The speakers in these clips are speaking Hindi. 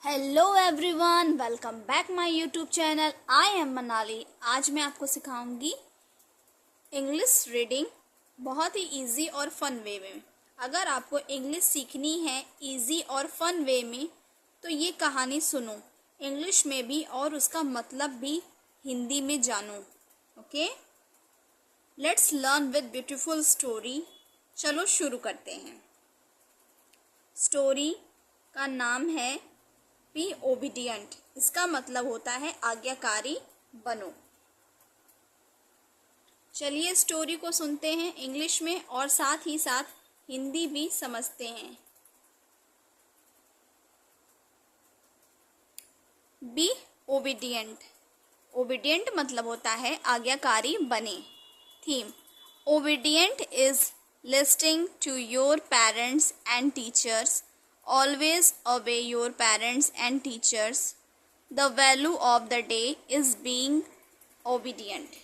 Hello everyone, welcome back my YouTube channel. I am Manali. आज मैं आपको सिखाऊंगी इंग्लिश रीडिंग बहुत ही इजी और फन वे में। अगर आपको इंग्लिश सीखनी है इजी और फन वे में तो ये कहानी सुनो इंग्लिश में भी और उसका मतलब भी हिंदी में जानो। Okay, let's learn with beautiful story. चलो शुरू करते हैं। स्टोरी का नाम है बी ओबीडियंट। इसका मतलब होता है आज्ञाकारी बनो। चलिए स्टोरी को सुनते हैं इंग्लिश में और साथ ही साथ हिंदी भी समझते हैं। Be obedient. ओबीडियंट मतलब होता है आज्ञाकारी बने। Theme: obedient is listening to your parents and teachers. Always obey your parents and teachers. The value of the day is being obedient.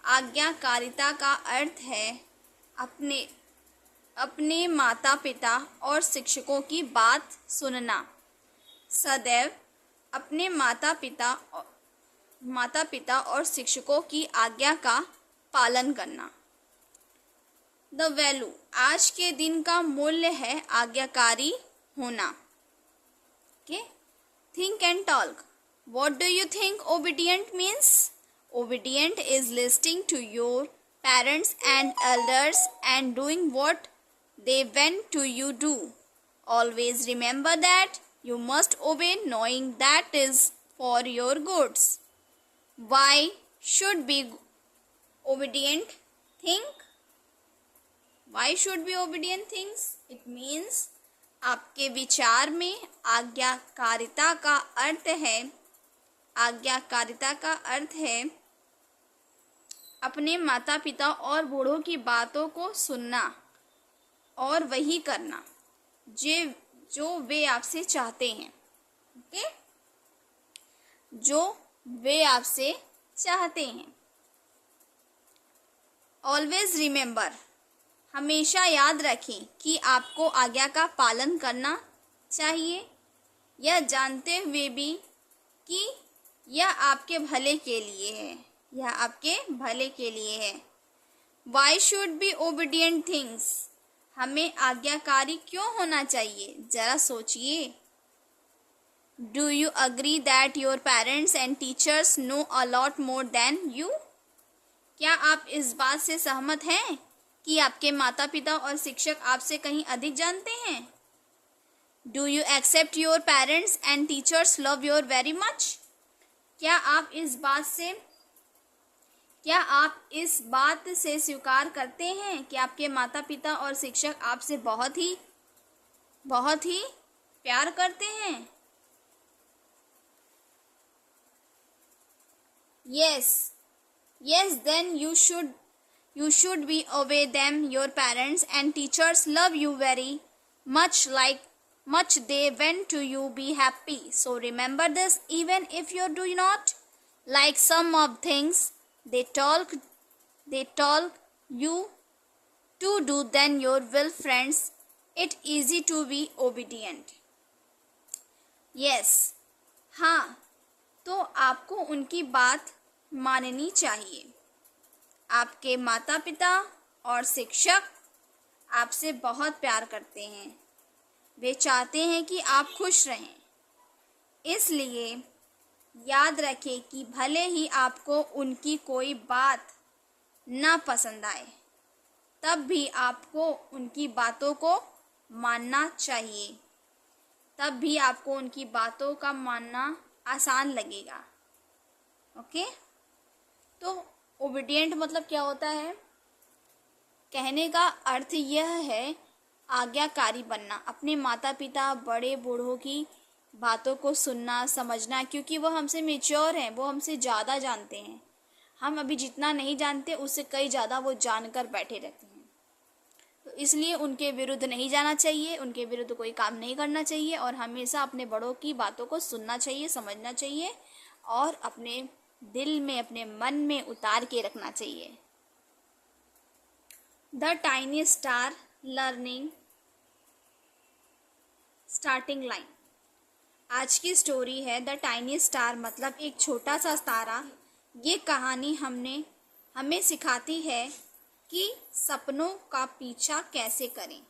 आज्ञाकारिता का अर्थ है अपने माता पिता और शिक्षकों की बात सुनना। सदैव अपने माता पिता और शिक्षकों की आज्ञा का पालन करना। द वैल्यू, आज के दिन का मूल्य है आज्ञाकारी होना। Okay, think and talk. What do you think obedient means? Obedient is listening to your parents and elders and doing what they want to you do. Always remember that you must obey, knowing that is for your goods. Why should be obedient think? Why should be obedient things? It means आपके विचार में आज्ञाकारिता का अर्थ है अपने माता पिता और बूढ़ों की बातों को सुनना और वही करना जो वे आपसे चाहते हैं। ओके, जो वे आपसे चाहते हैं। ऑलवेज रिमेंबर, हमेशा याद रखें कि आपको आज्ञा का पालन करना चाहिए, यह जानते हुए भी कि यह आपके भले के लिए है। Why should be obedient things? हमें आज्ञाकारी क्यों होना चाहिए, जरा सोचिए। Do you agree that your parents and teachers know a lot more than you? क्या आप इस बात से सहमत हैं कि आपके माता पिता और शिक्षक आपसे कहीं अधिक जानते हैं? Do you accept your parents and teachers love you very much? क्या आप इस बात से स्वीकार करते हैं कि आपके माता पिता और शिक्षक आपसे बहुत ही प्यार करते हैं? Yes, then you should be obey them. Your parents and teachers love you very much they want to you be happy. So remember this, even if you do not like some of things they told you to do, then your will friends it easy to be obedient. Yes, हाँ, तो आपको उनकी बात माननी चाहिए। आपके माता पिता और शिक्षक आपसे बहुत प्यार करते हैं, वे चाहते हैं कि आप खुश रहें। इसलिए याद रखें कि भले ही आपको उनकी कोई बात ना पसंद आए, तब भी आपको उनकी बातों को मानना चाहिए। तब भी आपको उनकी बातों का मानना आसान लगेगा। ओके, तो ओबीडियंट मतलब क्या होता है? कहने का अर्थ यह है आज्ञाकारी बनना, अपने माता पिता बड़े बूढ़ों की बातों को सुनना समझना, क्योंकि वो हमसे मैच्योर हैं, वो हमसे ज़्यादा जानते हैं। हम अभी जितना नहीं जानते उससे कई ज़्यादा वो जानकर बैठे रहते हैं। तो इसलिए उनके विरुद्ध नहीं जाना चाहिए, उनके विरुद्ध कोई काम नहीं करना चाहिए और हमेशा अपने बड़ों की बातों को सुनना चाहिए, समझना चाहिए और अपने दिल में, अपने मन में उतार के रखना चाहिए। The tiny star learning starting line. आज की स्टोरी है द टाइनी स्टार, मतलब एक छोटा सा तारा। ये कहानी हमें सिखाती है कि सपनों का पीछा कैसे करें।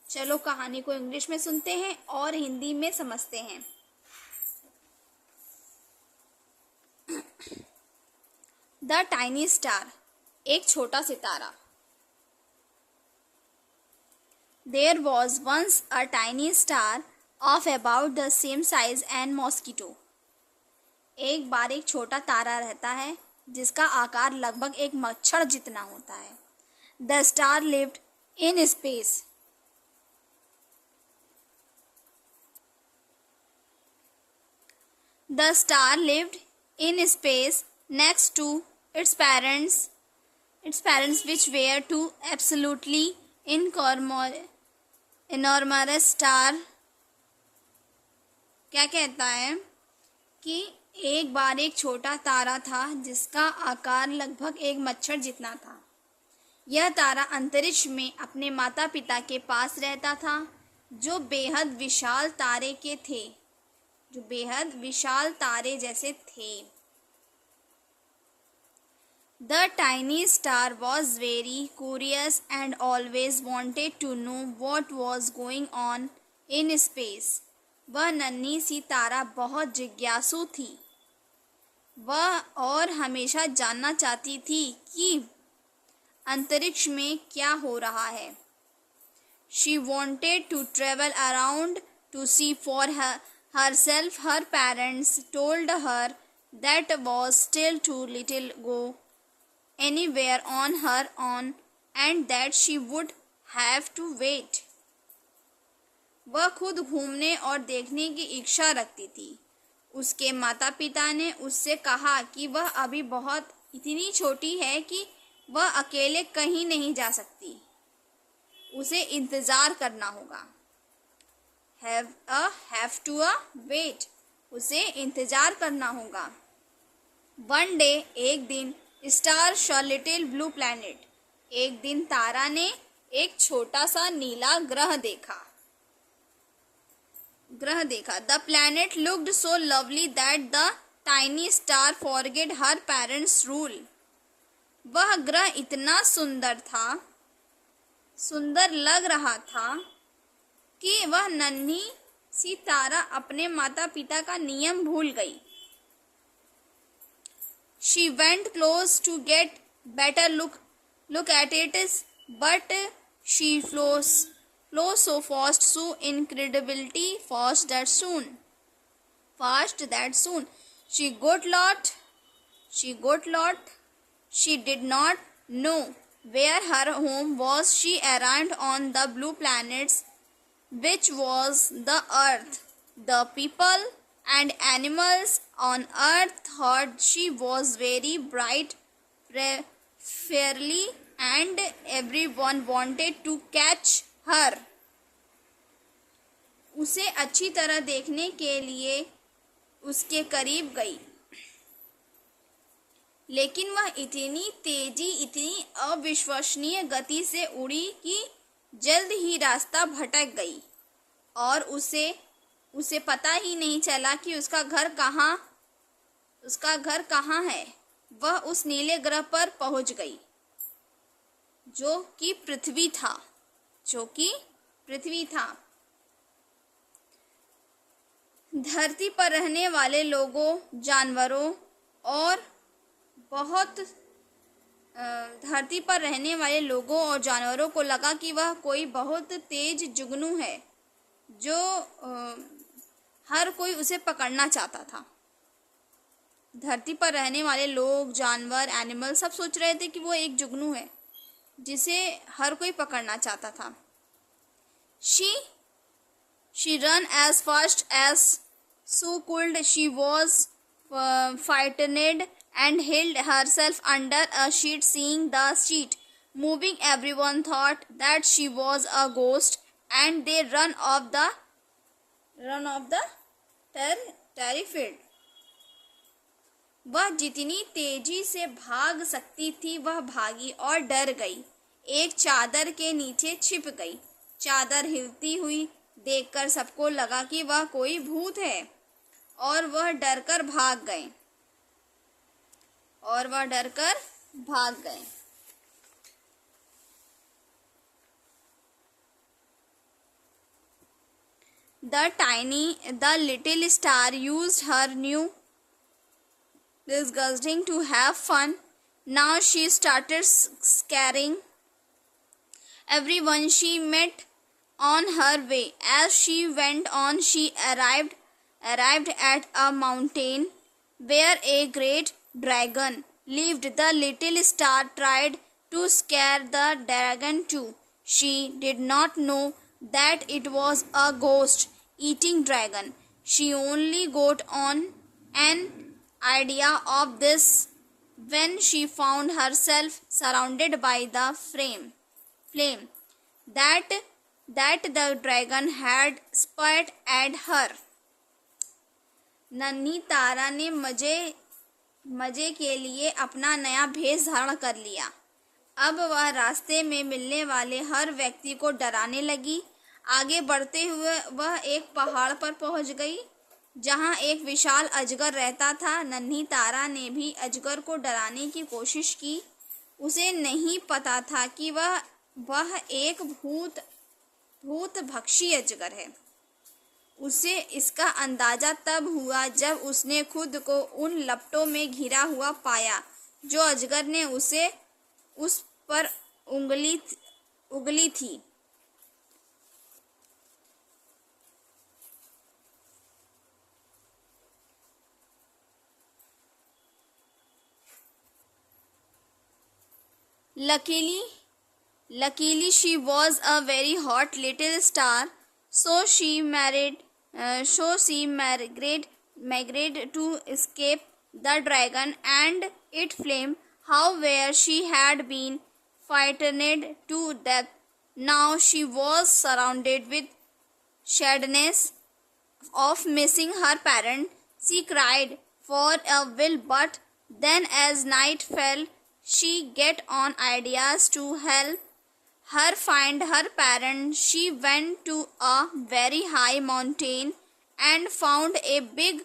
चलो कहानी को इंग्लिश में सुनते हैं और हिंदी में समझते हैं। द टाइनी स्टार, एक छोटा सितारा। There was once a tiny star of about the same size as mosquito. एक बार एक छोटा तारा रहता है जिसका आकार लगभग एक मच्छर जितना होता है। The star lived in space. The star lived in space next to its parents which were two absolutely enormous star। क्या कहता है कि एक बार एक छोटा तारा था जिसका आकार लगभग एक मच्छर जितना था। यह तारा अंतरिक्ष में अपने माता पिता के पास रहता था जो बेहद विशाल तारे जैसे थे। The tiny star was very curious and always wanted to know what was going on in space. वह नन्ही सी तारा बहुत जिज्ञासु थी। वह और हमेशा जानना चाहती थी कि अंतरिक्ष में क्या हो रहा है। She wanted to travel around to see for herself. Her parents told her that was still too little go anywhere on her own and that she would have to wait. वह खुद घूमने और देखने की इच्छा रखती थी। उसके माता पिता ने उससे कहा कि वह अभी बहुत इतनी छोटी है कि वह अकेले कहीं नहीं जा सकती, उसे इंतज़ार करना होगा। have to wait, उसे इंतज़ार करना होगा। One day, एक दिन, star saw little blue planet, एक दिन तारा ने एक छोटा सा नीला ग्रह देखा। The planet looked so lovely that the tiny star forget her parents rule. वह ग्रह इतना सुंदर लग रहा था कि वह नन्ही सी तारा अपने माता पिता का नियम भूल गई। She went close to get better look at it, but she flew so fast, so incredibly fast that soon she got lost. She did not know where her home was. She arrived on the blue planets, which was the Earth. The people and animals on Earth thought she was very bright, fairly, and everyone wanted to catch her. उसे अच्छी तरह देखने के लिए उसके करीब गई, लेकिन वह इतनी अविश्वसनीय गति से उड़ी कि जल्द ही रास्ता भटक गई और उसे पता ही नहीं चला कि उसका घर कहाँ है। वह उस नीले ग्रह पर पहुंच गई जो कि पृथ्वी था। धरती पर रहने वाले लोगों, जानवरों को लगा कि वह कोई बहुत तेज जुगनू है जो हर कोई उसे पकड़ना चाहता था। धरती पर रहने वाले लोग, जानवर, एनिमल सब सोच रहे थे कि वो एक जुगनू है जिसे हर कोई पकड़ना चाहता था। She ran as fast as she could. She was frightened and hid herself under a sheet. Seeing the sheet moving, everyone thought that she was a ghost, and they run off the terrified. वह जितनी तेजी से भाग सकती थी वह भागी और डर गई। एक चादर के नीचे छिप गई। चादर हिलती हुई देखकर सबको लगा कि वह कोई भूत है। और वह डरकर भाग गए और वह डरकर भाग गए। The little star used her new disgusting to have fun. Now she started scaring everyone she met on her way. As she went on, she arrived at a mountain where a great dragon lived. The little star tried to scare the dragon too. She did not know that it was a ghost eating dragon. She only got on an idea of this when she found herself surrounded by the flame that the dragon had spat at her. नन्ही तारा ने मजे के लिए अपना नया भेष धारण कर लिया। अब वह रास्ते में मिलने वाले हर व्यक्ति को डराने लगी। आगे बढ़ते हुए वह एक पहाड़ पर पहुंच गई जहां एक विशाल अजगर रहता था। नन्ही तारा ने भी अजगर को डराने की कोशिश की। उसे नहीं पता था कि वह एक भूत भक्षी अजगर है। उसे इसका अंदाजा तब हुआ जब उसने खुद को उन लपटों में घिरा हुआ पाया जो अजगर ने उस पर उगली थी। Luckily, she was a very hot little star, so she migrated to escape the dragon and its flame. However, she had been frightened to death. Now she was surrounded with sadness of missing her parent. She cried for a while, but then as night fell, she got on ideas to help her find her parents. She went to a very high mountain and found a big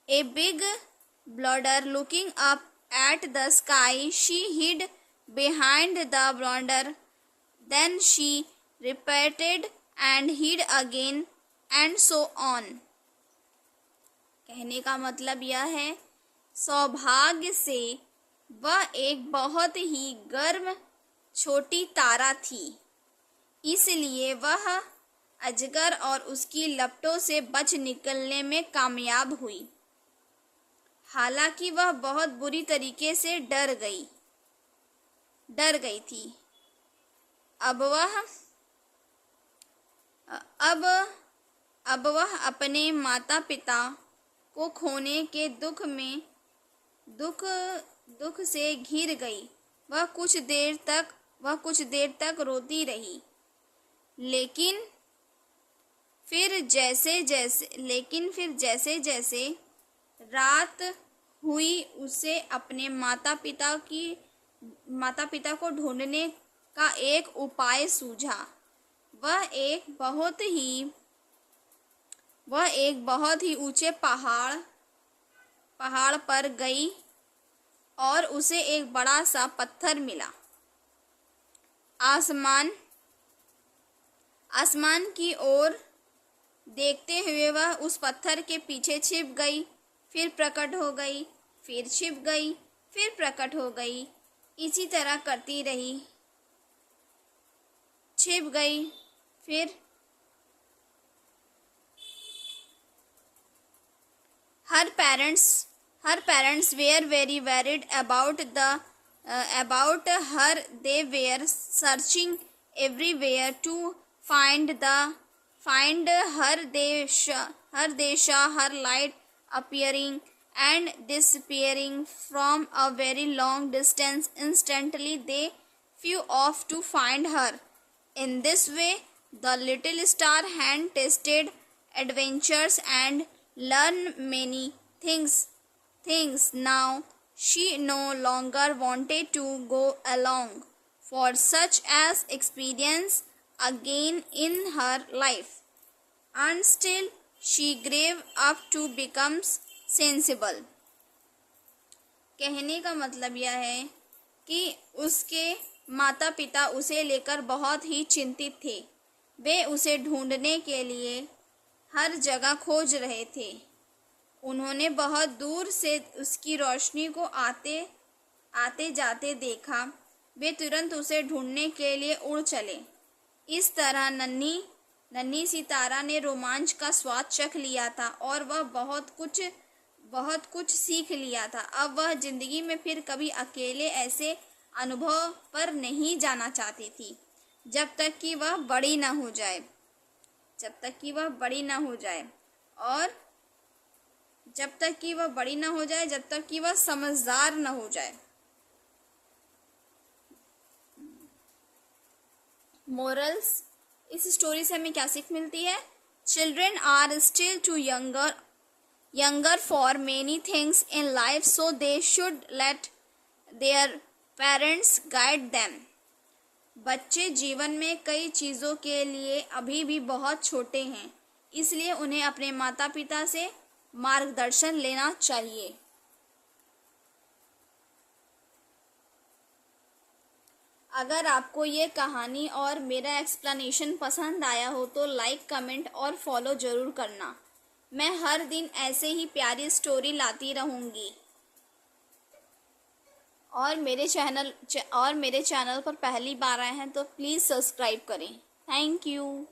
boulder. Looking up at the sky, she hid behind the boulder. Then she repeated and hid again and so on. कहने का मतलब यह है, सौभाग्य से वह एक बहुत ही गर्म छोटी तारा थी, इसलिए वह अजगर और उसकी लपटों से बच निकलने में कामयाब हुई। हालांकि वह बहुत बुरी तरीके से डर गई थी। अब वह अपने माता पिता को खोने के दुख से घिर गई। वह कुछ देर तक रोती रही, लेकिन फिर जैसे जैसे रात हुई, उसे अपने माता पिता को ढूंढने का एक उपाय सूझा। वह एक बहुत ही ऊंचे पहाड़ पर गई और उसे एक बड़ा सा पत्थर मिला। आसमान की ओर देखते हुए वह उस पत्थर के पीछे छिप गई, फिर प्रकट हो गई, फिर छिप गई, फिर प्रकट हो गई। इसी तरह करती रही, छिप गई, फिर her parents were very worried about her. They were searching everywhere to find her. They saw her light appearing and disappearing from a very long distance. Instantly they flew off to find her. In this way, the little star had tasted adventures and learned many things. Now she no longer wanted to go along for such experience again in her life. And still she grew up to becomes sensible. कहने का मतलब यह है कि उसके माता पिता उसे लेकर बहुत ही चिंतित थे। वे उसे ढूंढने के लिए हर जगह खोज रहे थे। उन्होंने बहुत दूर से उसकी रोशनी को आते आते जाते देखा। वे तुरंत उसे ढूंढने के लिए उड़ चले। इस तरह नन्ही नन्ही सितारा ने रोमांच का स्वाद चख लिया था और वह बहुत कुछ सीख लिया था। अब वह जिंदगी में फिर कभी अकेले ऐसे अनुभव पर नहीं जाना चाहती थी, जब तक कि वह बड़ी ना हो जाए और जब तक कि वह समझदार न हो जाए। मोरल्स, इस स्टोरी से हमें क्या सीख मिलती है? Children are still too younger for many things in life, so they should let their parents guide them. बच्चे जीवन में कई चीज़ों के लिए अभी भी बहुत छोटे हैं, इसलिए उन्हें अपने माता पिता से मार्गदर्शन लेना चाहिए। अगर आपको ये कहानी और मेरा एक्सप्लेनेशन पसंद आया हो तो लाइक, कमेंट और फॉलो ज़रूर करना। मैं हर दिन ऐसे ही प्यारी स्टोरी लाती रहूँगी। और मेरे चैनल पर पहली बार आए हैं तो प्लीज़ सब्सक्राइब करें। Thank you.